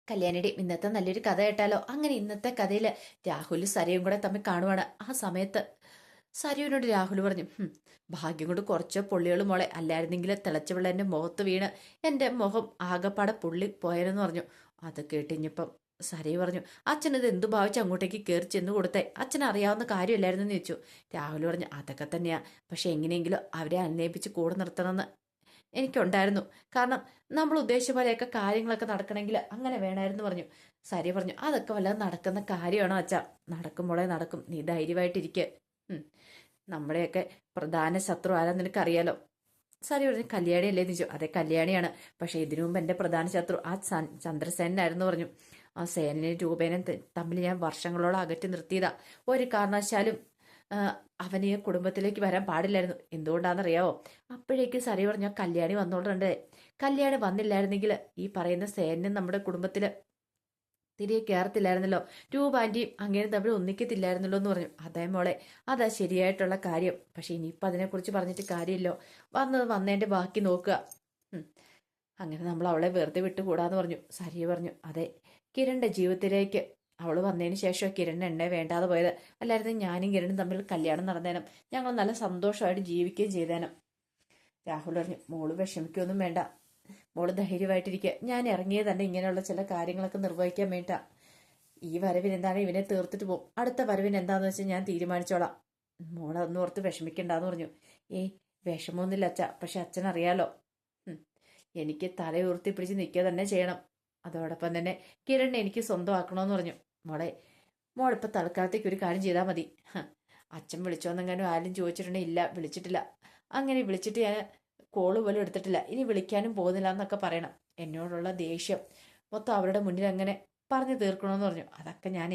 കല്യാണിയുടെ ഇന്നത്തെ നല്ലൊരു കഥ കേട്ടാലോ? അങ്ങനെ ഇന്നത്തെ കഥയിൽ രാഹുലും സരയും കൂടെ തമ്മിൽ കാണുവാണ്. ആ സമയത്ത് സരയുവിനോട് രാഹുൽ പറഞ്ഞു, ഭാഗ്യം കൊണ്ട് കുറച്ച് പൊള്ളികൾ മോളെ, അല്ലായിരുന്നെങ്കിൽ തിളച്ച വെള്ളം എൻ്റെ മുഖത്ത് വീണ് എൻ്റെ മുഖം ആകപ്പാടെ പൊള്ളി പോയെന്ന് പറഞ്ഞു. അത് കേട്ടിഞ്ഞപ്പം സരയു പറഞ്ഞു, അച്ഛൻ ഇത് എന്തു ഭാവിച്ച് അങ്ങോട്ടേക്ക് കയറി ചെന്ന് കൊടുത്തേ? അച്ഛൻ അറിയാവുന്ന കാര്യമല്ലായിരുന്നു എന്ന് ചോദിച്ചു. രാഹുൽ പറഞ്ഞു, അതൊക്കെ തന്നെയാ, പക്ഷെ എങ്ങനെയെങ്കിലും അവരെ അന്വേഷിച്ച് കൂടെ നിർത്തണമെന്ന് എനിക്കുണ്ടായിരുന്നു. കാരണം നമ്മൾ ഉദ്ദേശിച്ച പോലെയൊക്കെ കാര്യങ്ങളൊക്കെ നടക്കണമെങ്കിൽ അങ്ങനെ വേണമായിരുന്നു പറഞ്ഞു. സരി പറഞ്ഞു, അതൊക്കെ വല്ലതും നടക്കുന്ന കാര്യമാണോ അച്ഛാ? നടക്കുമ്പോളെ നടക്കും, നീ ധൈര്യമായിട്ടിരിക്കുക. നമ്മുടെയൊക്കെ പ്രധാന ശത്രു ആരാ നിനക്കറിയാലോ? സരി പറഞ്ഞു, കല്യാണി അല്ലേ ചോദിച്ചു. അതെ, കല്യാണിയാണ്. പക്ഷെ ഇതിനു മുമ്പ് എൻ്റെ പ്രധാന ശത്രു ആ ചന്ദ്രസേനായിരുന്നു പറഞ്ഞു. ആ സേനയും രൂപേനും തമ്മിൽ ഞാൻ വർഷങ്ങളോളം അകറ്റി നിർത്തിയതാ. ഒരു കാരണവശാലും അവന് ഈ കുടുംബത്തിലേക്ക് വരാൻ പാടില്ലായിരുന്നു. എന്തുകൊണ്ടാണെന്നറിയാവോ? അപ്പോഴേക്കും സരി പറഞ്ഞു, കല്യാണി വന്നോണ്ടേ. കല്യാണി വന്നില്ലായിരുന്നെങ്കിൽ ഈ പറയുന്ന സേനൻ നമ്മുടെ കുടുംബത്തില് തിരികെ കയറത്തില്ലായിരുന്നല്ലോ. രൂപാന്റിയും അങ്ങനെ തമ്മിൽ ഒന്നിക്കത്തില്ലായിരുന്നല്ലോ എന്ന് പറഞ്ഞു. അതേ മോളെ, അതാ ശരിയായിട്ടുള്ള കാര്യം. പക്ഷെ ഇനിയിപ്പോൾ അതിനെക്കുറിച്ച് പറഞ്ഞിട്ട് കാര്യമില്ലോ. വന്നതിന്റെ ബാക്കി നോക്കുക. അങ്ങനെ നമ്മൾ അവളെ വെറുതെ വിട്ടുകൂടാന്ന് പറഞ്ഞു. സരിയ പറഞ്ഞു, അതെ, കിരണിന്റെ ജീവിതത്തിലേക്ക് അവൾ വന്നതിന് ശേഷം കിരൺ എന്നെ വേണ്ടാതെ പോയത്. അല്ലായിരുന്നു ഞാനും കിരണും തമ്മിൽ കല്യാണം നടന്നേനും ഞങ്ങൾ നല്ല സന്തോഷമായിട്ട് ജീവിക്കുകയും ചെയ്തേനും. രാഹുൽ പറഞ്ഞു, മോള് വിഷമിക്കൊന്നും വേണ്ട, മോള് ധൈര്യമായിട്ടിരിക്കുക. ഞാൻ ഇറങ്ങിയത് തന്നെ ഇങ്ങനെയുള്ള ചില കാര്യങ്ങളൊക്കെ നിർവഹിക്കാൻ വേണ്ടിട്ടാ. ഈ വരവിന് എന്താണ് ഇവനെ തീർത്തിട്ട് പോകും, അടുത്ത വരവിന് എന്താന്ന് വെച്ചാൽ ഞാൻ തീരുമാനിച്ചോളാം. മോളൊന്നും ഓർത്ത് വിഷമിക്കണ്ടെന്ന് പറഞ്ഞു. ഏയ്, വിഷമമൊന്നുമില്ല അച്ഛ, പക്ഷെ അച്ഛനറിയാലോ, എനിക്ക് തലയുയർത്തി പിടിച്ച് നിൽക്കുക തന്നെ ചെയ്യണം. അതോടൊപ്പം തന്നെ കിരണിനെ എനിക്ക് സ്വന്തമാക്കണമെന്ന് പറഞ്ഞു. മോളിപ്പോൾ തൽക്കാലത്തേക്ക് ഒരു കാര്യം ചെയ്താൽ മതി. അച്ഛൻ വിളിച്ചോന്നെങ്ങാനും ആരും ചോദിച്ചിട്ടുണ്ടെങ്കിൽ ഇല്ല, വിളിച്ചിട്ടില്ല. അങ്ങനെ വിളിച്ചിട്ട് ഞാൻ കോള് പോലും എടുത്തിട്ടില്ല, ഇനി വിളിക്കാനും പോകുന്നില്ല എന്നൊക്കെ പറയണം. എന്നോടുള്ള ദേഷ്യം മൊത്തം അവരുടെ മുന്നിൽ അങ്ങനെ പറഞ്ഞു തീർക്കണമെന്ന് പറഞ്ഞു. അതൊക്കെ ഞാൻ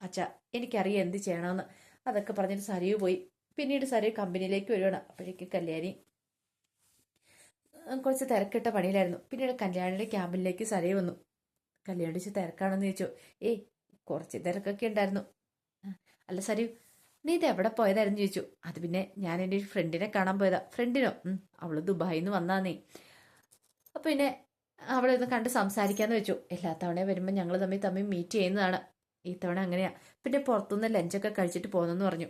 അച്ഛ, എനിക്കറിയാം എന്ത് ചെയ്യണമെന്ന്. അതൊക്കെ പറഞ്ഞിട്ട് സരിയു പോയി. പിന്നീട് സരിയു കമ്പനിയിലേക്ക് വരുവാണ്. അപ്പോഴേക്കും കല്യാണി കുറച്ച് തിരക്കിട്ട പണിയിലായിരുന്നു. പിന്നീട് കല്യാണിയുടെ ക്യാമ്പിലേക്ക് സരിയു വന്നു. കല്യാണി തിരക്കാണെന്ന് ചോദിച്ചു. ഏയ്, കുറച്ച് തിരക്കൊക്കെ ഉണ്ടായിരുന്നു. അല്ല സരിയു, നീ ഇത് എവിടെ പോയതായിരുന്നു ചോദിച്ചു. അത് പിന്നെ ഞാൻ എൻ്റെ ഒരു ഫ്രണ്ടിനെ കാണാൻ പോയതാ. ഫ്രണ്ടിനോ? അവള് ദുബായിൽ നിന്ന് വന്നാ നീ. അപ്പൊ പിന്നെ അവളെ ഒന്ന് കണ്ട് സംസാരിക്കാന്ന് വെച്ചു. എല്ലാ തവണയും വരുമ്പോൾ ഞങ്ങൾ തമ്മിൽ മീറ്റ് ചെയ്യുന്നതാണ്. ഈ തവണ അങ്ങനെയാ. പിന്നെ പുറത്തുനിന്ന് ലഞ്ചൊക്കെ കഴിച്ചിട്ട് പോകുന്നെന്ന് പറഞ്ഞു.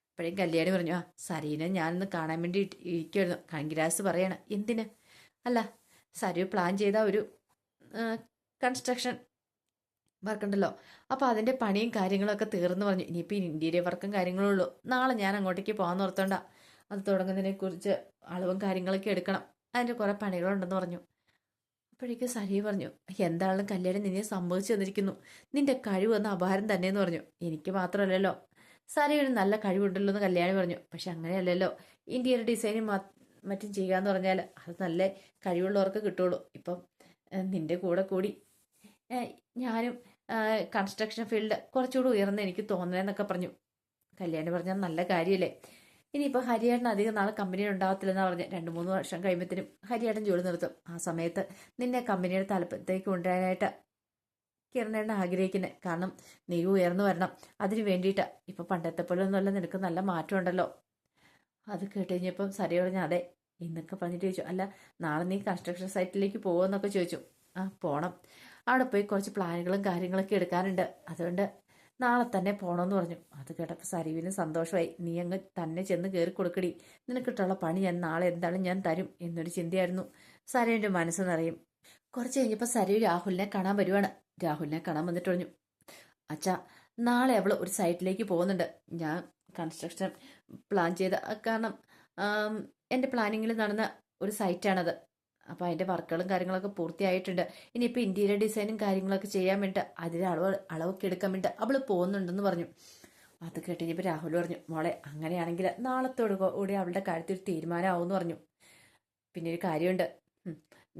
അപ്പോഴേക്കും കല്യാണി പറഞ്ഞു, ആ സരീനെ ഞാനൊന്ന് കാണാൻ വേണ്ടി ഇരിക്കുമായിരുന്നു. കൺഗ്രാസ് പറയാണ്. എന്തിന്? അല്ല, സരു പ്ലാൻ ചെയ്ത ഒരു കൺസ്ട്രക്ഷൻ വർക്ക് ഉണ്ടല്ലോ, അപ്പൊ അതിന്റെ പണിയും കാര്യങ്ങളൊക്കെ തീർന്നു പറഞ്ഞു. ഇനിയിപ്പോ ഇന്റീരിയർ വർക്കും കാര്യങ്ങളും ഉള്ളൂ. നാളെ ഞാൻ അങ്ങോട്ടേക്ക് പോകാൻ ഓർത്തോണ്ട. അത് തുടങ്ങുന്നതിനെ കുറിച്ച് അളവും കാര്യങ്ങളൊക്കെ എടുക്കണം. അതിന്റെ കുറെ പണികളുണ്ടെന്ന് പറഞ്ഞു. അപ്പോഴേക്കും സരി പറഞ്ഞു, എന്താണെങ്കിലും കല്യാണം നിന്നെ സംഭവിച്ചു തന്നിരിക്കുന്നു. നിന്റെ കഴിവെന്ന അപാരം തന്നെയെന്ന് പറഞ്ഞു. എനിക്ക് മാത്രമല്ലല്ലോ, സരിയൊരു നല്ല കഴിവുണ്ടല്ലോ എന്ന് കല്യാണി പറഞ്ഞു. പക്ഷെ അങ്ങനെയല്ലല്ലോ, ഇന്റീരിയർ ഡിസൈനും മറ്റും ചെയ്യാന്ന് പറഞ്ഞാൽ അത് നല്ല കഴിവുള്ളവർക്ക് കിട്ടുള്ളൂ. ഇപ്പം നിന്റെ കൂടെ കൂടി ഞാനും കൺസ്ട്രക്ഷൻ ഫീൽഡ് കുറച്ചുകൂടി ഉയർന്ന് എനിക്ക് തോന്നലെന്നൊക്കെ പറഞ്ഞു. കല്യാണി പറഞ്ഞാൽ നല്ല കാര്യമല്ലേ. ഇനിയിപ്പോൾ ഹരിയേട്ടൻ അധികം നാളെ കമ്പനിയിൽ ഉണ്ടാകത്തില്ലെന്നാണ് പറഞ്ഞത്. 2-3 വർഷം കഴിയുമ്പോഴത്തേനും ഹരിയേട്ടൻ ജോലി നിർത്തും. ആ സമയത്ത് നിന്നെ കമ്പനിയുടെ തലപ്പത്തേക്ക് കൊണ്ടുവരാനായിട്ട് കിരണേട്ടൻ ആഗ്രഹിക്കുന്നത്. കാരണം നീ ഉയർന്നു വരണം, അതിന് വേണ്ടിയിട്ടാ. ഇപ്പൊ പണ്ടത്തെ പോലെ ഒന്നുമല്ല, നിനക്ക് നല്ല മാറ്റം ഉണ്ടല്ലോ. അത് കേട്ട് കഴിഞ്ഞപ്പം സരി പറഞ്ഞ അതെ എന്നൊക്കെ പറഞ്ഞിട്ട് ചോദിച്ചു. അല്ല, നാളെ നീ കൺസ്ട്രക്ഷൻ സൈറ്റിലേക്ക് പോകുമെന്നൊക്കെ ചോദിച്ചു. ആ പോണം, അവിടെ പോയി കുറച്ച് പ്ലാനുകളും കാര്യങ്ങളൊക്കെ എടുക്കാനുണ്ട്, അതുകൊണ്ട് നാളെ തന്നെ പോണമെന്ന് പറഞ്ഞു. അത് കേട്ടപ്പോൾ സരീവിന് സന്തോഷമായി. നീ അങ്ങ് തന്നെ ചെന്ന് കയറി കൊടുക്കടി, നിനക്കിട്ടുള്ള പണി ഞാൻ നാളെ എന്തായാലും ഞാൻ തരും എന്നൊരു ചിന്തയായിരുന്നു സരീവിന്റെ മനസ്സ് നിറയും. കുറച്ച് കഴിഞ്ഞപ്പോൾ സരീവ് രാഹുലിനെ കാണാൻ വരുവാണ്. രാഹുലിനെ കാണാൻ വന്നിട്ട് പറഞ്ഞു, അച്ഛാ, നാളെ അവള് ഒരു സൈറ്റിലേക്ക് പോകുന്നുണ്ട്. ഞാൻ കൺസ്ട്രക്ഷൻ പ്ലാൻ ചെയ്ത കാരണം എൻ്റെ പ്ലാനിങ്ങിൽ നടന്ന ഒരു സൈറ്റാണത്. അപ്പോൾ അതിൻ്റെ വർക്കുകളും കാര്യങ്ങളൊക്കെ പൂർത്തിയായിട്ടുണ്ട്. ഇനിയിപ്പോൾ ഇന്റീരിയർ ഡിസൈനും കാര്യങ്ങളൊക്കെ ചെയ്യാൻ വേണ്ടിയിട്ട് അതിന് അളവൊക്കെ എടുക്കാൻ വേണ്ടിയിട്ട് അവള് പോകുന്നുണ്ടെന്ന് പറഞ്ഞു. അത് കേട്ടുകഴിഞ്ഞപ്പോൾ രാഹുൽ പറഞ്ഞു, മോളെ അങ്ങനെയാണെങ്കിൽ നാളത്തോടു കൂടി അവളുടെ കാര്യത്തിൽ തീരുമാനമാവുമെന്ന് പറഞ്ഞു. പിന്നെ ഒരു കാര്യമുണ്ട്,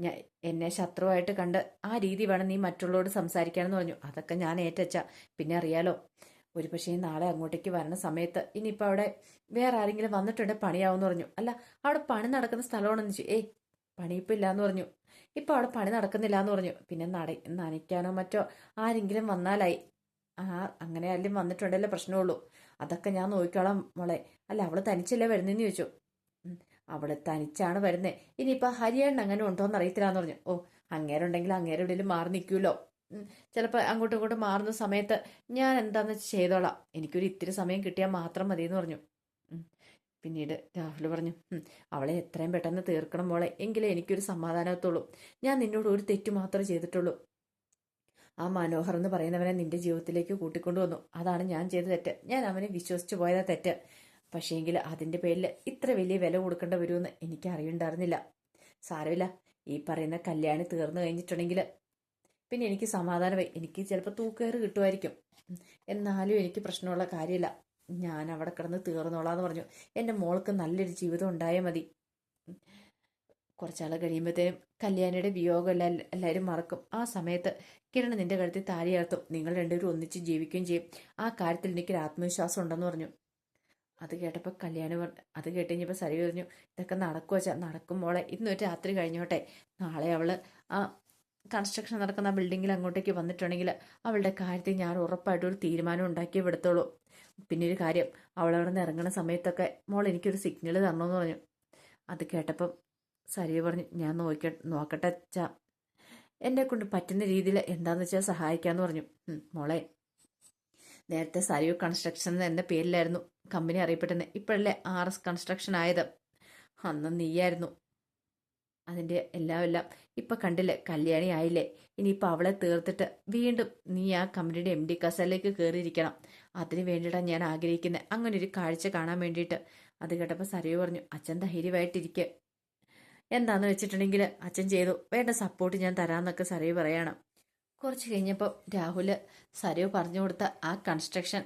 ഞാൻ എന്നെ ശത്രുവായിട്ട് കണ്ട് ആ രീതി വേണം നീ മറ്റുള്ളവരോട് സംസാരിക്കാനെന്ന് പറഞ്ഞു. അതൊക്കെ ഞാൻ ഏറ്റച്ച. പിന്നെ അറിയാലോ, ഒരു പക്ഷേ നാളെ അങ്ങോട്ടേക്ക് വരണ സമയത്ത് ഇനിയിപ്പോൾ അവിടെ വേറെ ആരെങ്കിലും വന്നിട്ടുണ്ടെങ്കിൽ പണിയാവുമെന്ന് പറഞ്ഞു. അല്ല, അവിടെ പണി നടക്കുന്ന സ്ഥലമാണെന്ന് വെച്ചു. ഏയ്, പണിയിപ്പോൾ ഇല്ലാന്ന് പറഞ്ഞു. ഇപ്പൊ അവിടെ പണി നടക്കുന്നില്ല എന്ന് പറഞ്ഞു. പിന്നെ നനയ്ക്കാനോ മറ്റോ ആരെങ്കിലും വന്നാലായി. ആ, അങ്ങനെ ആരെങ്കിലും വന്നിട്ടുണ്ടല്ലേ പ്രശ്നമുള്ളൂ. അതൊക്കെ ഞാൻ നോക്കിക്കോളാം മോളെ. അല്ല, അവള് തനിച്ചല്ലേ വരുന്നതെന്ന് ചോദിച്ചു. അവള് തനിച്ചാണ് വരുന്നേ. ഇനിയിപ്പൊ ഹരിയേണ്ണ അങ്ങനെ ഉണ്ടോന്ന് അറിയത്തില്ലാന്ന് പറഞ്ഞു. ഓ, അങ്ങേരുണ്ടെങ്കിൽ അങ്ങേരെ എവിടെയും മാറി നിൽക്കുമല്ലോ. ചിലപ്പോൾ അങ്ങോട്ടും ഇങ്ങോട്ടും മാറുന്ന സമയത്ത് ഞാൻ എന്താണെന്ന് വെച്ച് ചെയ്തോളാം, എനിക്കൊരു ഇത്തിരി സമയം കിട്ടിയാൽ മാത്രം മതി എന്ന് പറഞ്ഞു. പിന്നീട് രാഹുൽ പറഞ്ഞു, അവളെ എത്രയും പെട്ടെന്ന് തീർക്കണം മോളെ, എങ്കിലേ എനിക്കൊരു സമാധാനത്തുള്ളൂ. ഞാൻ നിന്നോട് ഒരു തെറ്റ് മാത്രമേ ചെയ്തിട്ടുള്ളൂ. ആ മനോഹർ എന്ന് പറയുന്നവനെ നിന്റെ ജീവിതത്തിലേക്ക് കൂട്ടിക്കൊണ്ടുവന്നു. അതാണ് ഞാൻ ചെയ്ത തെറ്റ്. ഞാൻ അവനെ വിശ്വസിച്ച് പോയതാ തെറ്റ്. പക്ഷേങ്കിൽ അതിൻ്റെ പേരിൽ ഇത്ര വലിയ വില കൊടുക്കേണ്ട വരുമെന്ന് എനിക്ക് അറിയണ്ടായിരുന്നില്ല. സാരമില്ല, ഈ പറയുന്ന കല്യാണി തീർന്നു കഴിഞ്ഞിട്ടുണ്ടെങ്കിൽ പിന്നെ എനിക്ക് സമാധാനമായി. എനിക്ക് ചിലപ്പോൾ തൂക്കേറ് കിട്ടുമായിരിക്കും, എന്നാലും എനിക്ക് പ്രശ്നമുള്ള കാര്യമില്ല. ഞാൻ അവിടെ കിടന്ന് തീർന്നോളാന്ന് പറഞ്ഞു. എൻ്റെ മോൾക്ക് നല്ലൊരു ജീവിതം ഉണ്ടായാൽ മതി. കുറച്ചാൾ കഴിയുമ്പോഴത്തേനും കല്യാണിയുടെ വിയോഗം എല്ലാവരും മറക്കും. ആ സമയത്ത് കിരൺ നിന്റെ കഴുത്തിൽ താലി ചേർത്തും നിങ്ങൾ രണ്ടുപേരും ഒന്നിച്ച് ജീവിക്കുകയും ചെയ്യും. ആ കാര്യത്തിൽ എനിക്കൊരു ആത്മവിശ്വാസം ഉണ്ടെന്ന് പറഞ്ഞു. അത് കേട്ടപ്പോൾ അത് കേട്ട് കഴിഞ്ഞപ്പോൾ സരി പറഞ്ഞു, ഇതൊക്കെ നടക്കുക വെച്ചാൽ നടക്കും മോളെ, ഇന്നൊരു രാത്രി കഴിഞ്ഞോട്ടെ. നാളെ അവൾ ആ കൺസ്ട്രക്ഷൻ നടക്കുന്ന ബിൽഡിങ്ങിൽ അങ്ങോട്ടേക്ക് വന്നിട്ടുണ്ടെങ്കിൽ അവളുടെ കാര്യത്തിൽ ഞാൻ ഉറപ്പായിട്ടും ഒരു തീരുമാനം ഉണ്ടാക്കിയേ വിടത്തുള്ളൂ. പിന്നെ ഒരു കാര്യം, അവളവിടെ നിന്ന് ഇറങ്ങുന്ന സമയത്തൊക്കെ മോൾ എനിക്കൊരു സിഗ്നൽ തരണമെന്ന് പറഞ്ഞു. അത് കേട്ടപ്പം സരിയ പറഞ്ഞു, ഞാൻ നോക്കട്ടെ അച്ഛാ, എന്നെ കൊണ്ട് പറ്റുന്ന രീതിയിൽ എന്താണെന്ന് വെച്ചാൽ സഹായിക്കാമെന്ന് പറഞ്ഞു. മോളെ, നേരത്തെ സരിയു കൺസ്ട്രക്ഷൻ എന്ന പേരിലായിരുന്നു കമ്പനി അറിയപ്പെടുന്നത്. ഇപ്പോഴല്ലേ RS കൺസ്ട്രക്ഷൻ ആയത്. അന്ന് നീയായിരുന്നു അതിൻ്റെ എല്ലാം. ഇപ്പം കണ്ടില്ലേ, കല്യാണി ആയില്ലേ. ഇനിയിപ്പോൾ അവളെ തീർത്തിട്ട് വീണ്ടും നീ ആ കമ്പനിയുടെ MD കസലിലേക്ക് കയറിയിരിക്കണം. അതിന് വേണ്ടിയിട്ടാണ് ഞാൻ ആഗ്രഹിക്കുന്നത്, അങ്ങനെ ഒരു കാഴ്ച കാണാൻ വേണ്ടിയിട്ട്. അത് കേട്ടപ്പോൾ സരിയു പറഞ്ഞു, അച്ഛൻ ധൈര്യമായിട്ടിരിക്കുക. എന്താന്ന് വെച്ചിട്ടുണ്ടെങ്കിൽ അച്ഛൻ ചെയ്തു, വേണ്ട സപ്പോർട്ട് ഞാൻ തരാമെന്നൊക്കെ സരിയു പറയണം. കുറച്ച് കഴിഞ്ഞപ്പോൾ രാഹുൽ സരിയു പറഞ്ഞു കൊടുത്ത ആ കൺസ്ട്രക്ഷൻ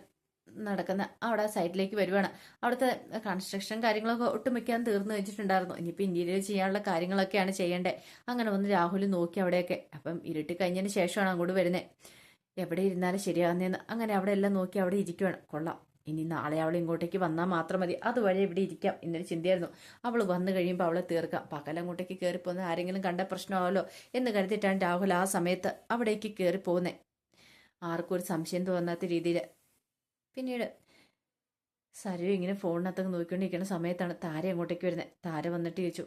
നടക്കുന്ന അവിടെ സൈറ്റിലേക്ക് വരുവാണ്. അവിടുത്തെ കൺസ്ട്രക്ഷൻ കാര്യങ്ങളൊക്കെ ഒട്ടുമിക്കാൻ തീർന്നു വെച്ചിട്ടുണ്ടായിരുന്നു. ഇനിയിപ്പോൾ ഇന്റീരിയർ ചെയ്യാനുള്ള കാര്യങ്ങളൊക്കെയാണ് ചെയ്യേണ്ടത്. അങ്ങനെ വന്ന് രാഹുൽ നോക്കി അവിടെയൊക്കെ. അപ്പം ഇരുട്ടി കഴിഞ്ഞതിന് ശേഷമാണ് അങ്ങോട്ട് വരുന്നത്. എവിടെ ഇരുന്നാലും ശരിയാകുന്നതെന്ന്. അങ്ങനെ അവിടെ എല്ലാം നോക്കി അവിടെ ഇരിക്കുവാണ്. കൊള്ളാം, ഇനി നാളെ അവൾ ഇങ്ങോട്ടേക്ക് വന്നാൽ മാത്രം മതി, അതുവരെ ഇവിടെ ഇരിക്കാം എന്നൊരു ചിന്തയായിരുന്നു. അവൾ വന്നു കഴിയുമ്പോൾ അവളെ തീർക്കാം. പകലങ്ങോട്ടേക്ക് കയറിപ്പോകുന്ന ആരെങ്കിലും കണ്ട പ്രശ്നമാവല്ലോ എന്ന് കരുതിയിട്ടാണ് രാഹുൽ ആ സമയത്ത് അവിടേക്ക് കയറിപ്പോകുന്നത്, ആർക്കും ഒരു സംശയം തോന്നാത്ത രീതിയിൽ. പിന്നീട് സരു ഇങ്ങനെ ഫോണിനകത്തൊക്കെ നോക്കിക്കൊണ്ടിരിക്കുന്ന സമയത്താണ് താര അങ്ങോട്ടേക്ക് വരുന്നത്. താര വന്നിട്ട് ചോദിച്ചു,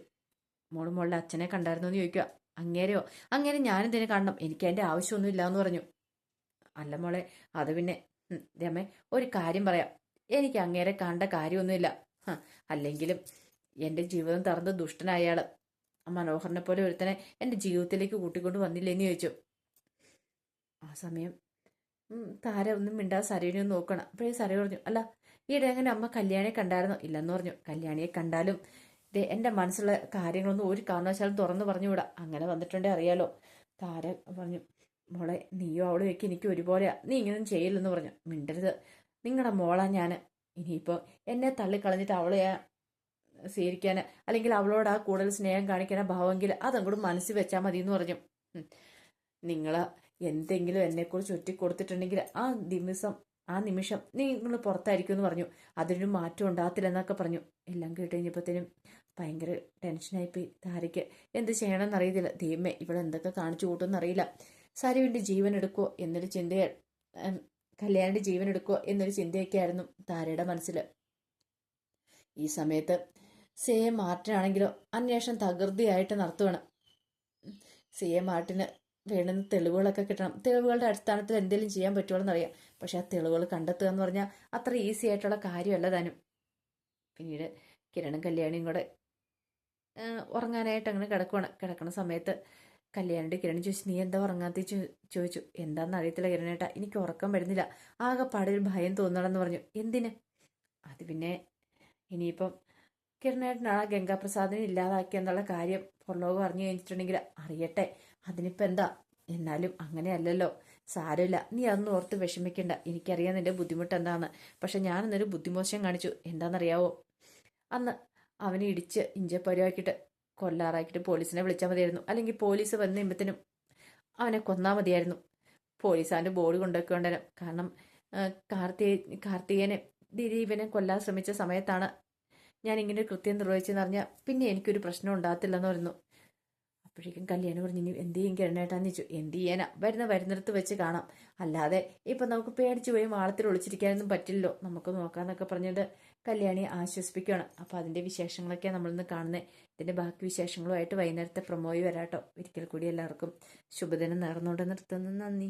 മോളുടെ അച്ഛനെ കണ്ടായിരുന്നു എന്ന് ചോദിക്കുക. അങ്ങേരെയോ? അങ്ങനെ ഞാനിതിനെ കാണണം, എനിക്ക് അതിൻ്റെ ആവശ്യമൊന്നും ഇല്ലയെന്ന് പറഞ്ഞു. അല്ല മോളെ, അത് പിന്നെ രമേ, ഒരു കാര്യം പറയാം, എനിക്ക് അങ്ങേരെ കണ്ട കാര്യമൊന്നുമില്ല. അല്ലെങ്കിലും എൻ്റെ ജീവിതം തറന്ന് ദുഷ്ടനായ അയാൾ മനോഹറിനെ പോലെ ഒരുത്തനെ എൻ്റെ ജീവിതത്തിലേക്ക് കൂട്ടിക്കൊണ്ട് വന്നില്ലേന്ന് ചോദിച്ചു. ആ സമയം താര ഒന്നും മിണ്ടാതെ സരവിനെ ഒന്ന് നോക്കണം. അപ്പോഴേ സര പറഞ്ഞു, അല്ല ഈയിടെ അങ്ങനെ അമ്മ കല്യാണിയെ കണ്ടായിരുന്നോ? ഇല്ലെന്ന് പറഞ്ഞു. കല്യാണിയെ കണ്ടാലും എൻ്റെ മനസ്സിലുള്ള കാര്യങ്ങളൊന്നും ഒരു കാരണവശാലും തുറന്നു പറഞ്ഞുകൂടാ, അങ്ങനെ വന്നിട്ടുണ്ടേ അറിയാലോ. താര പറഞ്ഞു, മോളെ നീയോ അവളും ഒക്കെ എനിക്ക് ഒരുപോലെയാ, നീ ഇങ്ങനൊന്നും ചെയ്യില്ലെന്ന് പറഞ്ഞു. മിണ്ടരുത്, നിങ്ങളുടെ മോളാ ഞാൻ. ഇനിയിപ്പോൾ എന്നെ തള്ളിക്കളഞ്ഞിട്ട് അവളെ സ്വീകരിക്കാൻ അല്ലെങ്കിൽ അവളോട് ആ കൂടുതൽ സ്നേഹം കാണിക്കാൻ ഭാവമെങ്കിൽ അതങ്ങോട്ട് മനസ്സിൽ വെച്ചാൽ മതി എന്ന് പറഞ്ഞു. നിങ്ങൾ എന്തെങ്കിലും എന്നെക്കുറിച്ച് ഒറ്റിക്കൊടുത്തിട്ടുണ്ടെങ്കിൽ ആ നിമിഷം നിങ്ങൾ പുറത്തായിരിക്കും എന്ന് പറഞ്ഞു. അതിനൊരു മാറ്റം ഉണ്ടാകത്തില്ല എന്നൊക്കെ പറഞ്ഞു. എല്ലാം കേട്ട് കഴിഞ്ഞപ്പോഴത്തേനും ഭയങ്കര ടെൻഷനായിപ്പോയി താരയ്ക്ക്. എന്ത് ചെയ്യണമെന്ന് അറിയത്തില്ല. ദൈവമേ, ഇവിടെ എന്തൊക്കെ കാണിച്ചു കൂട്ടുമെന്ന് അറിയില്ല. സരുവിൻ്റെ ജീവൻ എടുക്കുമോ എന്നൊരു ചിന്തയ, കല്യാണിൻ്റെ ജീവൻ എടുക്കുമോ എന്നൊരു ചിന്തയൊക്കെ ആയിരുന്നു താരയുടെ മനസ്സിൽ. ഈ സമയത്ത് CA മാർട്ടിനാണെങ്കിലോ അന്വേഷണം തകൃതിയായിട്ട് നടത്തുവാണ്. CA മാർട്ടിന് വേണ്ടുന്ന തെളിവുകളൊക്കെ കിട്ടണം. തെളിവുകളുടെ അടിസ്ഥാനത്തിൽ എന്തെങ്കിലും ചെയ്യാൻ പറ്റുമോ എന്നറിയാം. പക്ഷെ ആ തെളിവുകൾ കണ്ടെത്തുക എന്ന് പറഞ്ഞാൽ അത്ര ഈസി ആയിട്ടുള്ള കാര്യമല്ല താനും. പിന്നീട് കിരണും കല്യാണിയും കൂടെ ഉറങ്ങാനായിട്ട് അങ്ങനെ കിടക്കണ സമയത്ത് കല്യാണിയുടെ കിരൺ ചോദിച്ചു, നീ എന്താ ഉറങ്ങാത്ത ചോദിച്ചു. എന്താണെന്ന് അറിയത്തില്ല കിരണേട്ടാ, എനിക്ക് ഉറക്കം വരുന്നില്ല, ആകെപ്പാടെ ഒരു ഭയം തോന്നണമെന്ന് പറഞ്ഞു. എന്തിന്? അത് പിന്നെ ഇനിയിപ്പം കിരണേട്ടനാണ് ഗംഗാപ്രസാദിനെ ഇല്ലാതാക്കിയെന്നുള്ള കാര്യം പുറലോകം അറിഞ്ഞു കഴിഞ്ഞിട്ടുണ്ടെങ്കിൽ അറിയട്ടെ, അതിനിപ്പോൾ എന്താ. എന്നാലും അങ്ങനെയല്ലല്ലോ, സാരമില്ല, നീ അതൊന്നും ഓർത്ത് വിഷമിക്കണ്ട. എനിക്കറിയാം നിന്റെ ബുദ്ധിമുട്ട് എന്താണെന്ന്. പക്ഷെ ഞാനെന്നൊരു ബുദ്ധിമോശം കാണിച്ചു. എന്താണെന്നറിയാവോ, അന്ന് അവനെ ഇടിച്ച് ഇഞ്ചപ്പരുവാക്കിയിട്ട് കൊല്ലാറാക്കിയിട്ട് പോലീസിനെ വിളിച്ചാൽ മതിയായിരുന്നു. അല്ലെങ്കിൽ പോലീസ് വന്ന് കഴിയുമ്പത്തിനും അവനെ കൊന്നാൽ മതിയായിരുന്നു. പോലീസ് അവൻ്റെ ബോഡി കൊണ്ടുവയ്ക്കൊണ്ടേരം. കാരണം കാർത്തികേനെ ദിലീപിനെ കൊല്ലാൻ ശ്രമിച്ച സമയത്താണ് ഞാൻ ഇങ്ങനെ ഒരു കൃത്യം നിർവഹിച്ചെന്ന് പറഞ്ഞാൽ പിന്നെ എനിക്കൊരു പ്രശ്നം ഉണ്ടാകത്തില്ലെന്ന് പറഞ്ഞു. അപ്പോഴേക്കും കല്യാണം പറഞ്ഞു, ഇനി എന്ത് ചെയ്യും കിരണേട്ടാന്ന് ചോദിച്ചു. എന്ത് ചെയ്യാനാ, വരുന്നിടത്ത് വെച്ച് കാണാം. അല്ലാതെ ഇപ്പം നമുക്ക് പേടിച്ച് പോയി മാളത്തിൽ ഒളിച്ചിരിക്കാനൊന്നും പറ്റില്ലല്ലോ, നമുക്ക് നോക്കാന്നൊക്കെ പറഞ്ഞിട്ട് കല്യാണിയെ ആശ്വസിപ്പിക്കുകയാണ്. അപ്പോൾ അതിൻ്റെ വിശേഷങ്ങളൊക്കെയാണ് നമ്മളിന്ന് കാണുന്നത്. ഇതിൻ്റെ ബാക്കി വിശേഷങ്ങളുമായിട്ട് വൈകുന്നേരത്തെ പ്രൊമോയി വരാട്ടോ. ഒരിക്കൽ കൂടി എല്ലാവർക്കും ശുഭദിനം നേർന്നുകൊണ്ട് നിർത്തുന്നു. നന്ദി.